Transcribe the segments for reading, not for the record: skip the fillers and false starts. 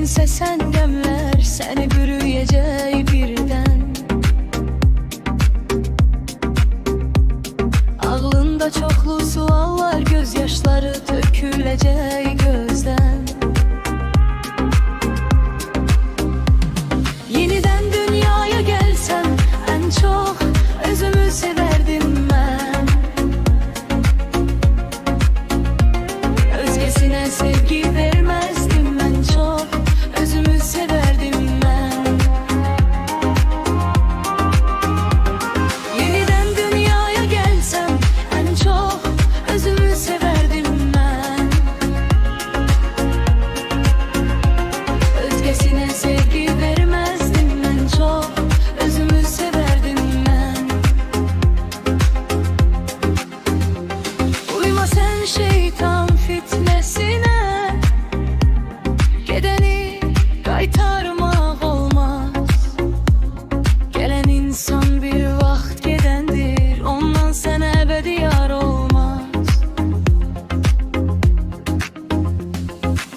Gülümse sen demler seni bürüyecek birden. Ağlında çoklu suallar, gözyaşları dökülecek gözden. Yeniden dünyaya gelsem en çok özümü severdim ben. Özgesine sevgi vermezdim ben, çok özümü severdim ben. Yeniden dünyaya gelsem en çok özümü severdim ben. Özgesine sevgi vermezdim ben, çok özümü severdim ben. Uyma sen şeytan fitnesine, gideni kaytarmak olmaz. Gelen insan bir vaxt gedendir, ondan sen ebedi yar olmaz.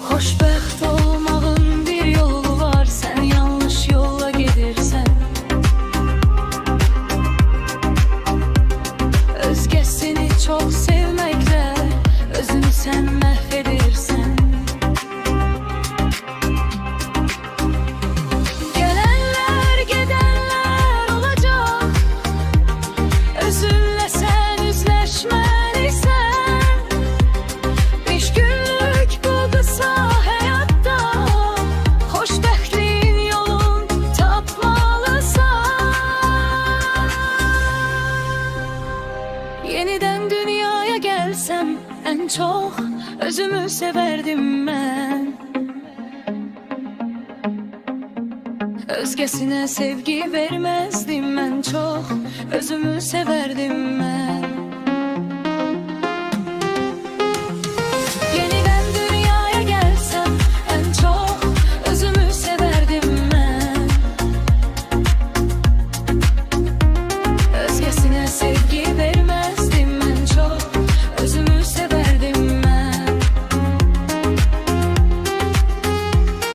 Xoşbəxt olmağın bir yolu var, sen yanlış yola gedirsen. Özgesini çok sevmekle özünü sen mahvedirsen. Gelenler gidenler olacak, özünle sen üzleşmelisen. Beş günlük bu kısa hayatta xoşbəxtliyin yolun tapmalısan. Yeniden dünyaya gelsem en çok özümü severdim ben. Özgesine sevgi vermezdim ben, çok özümü severdim ben.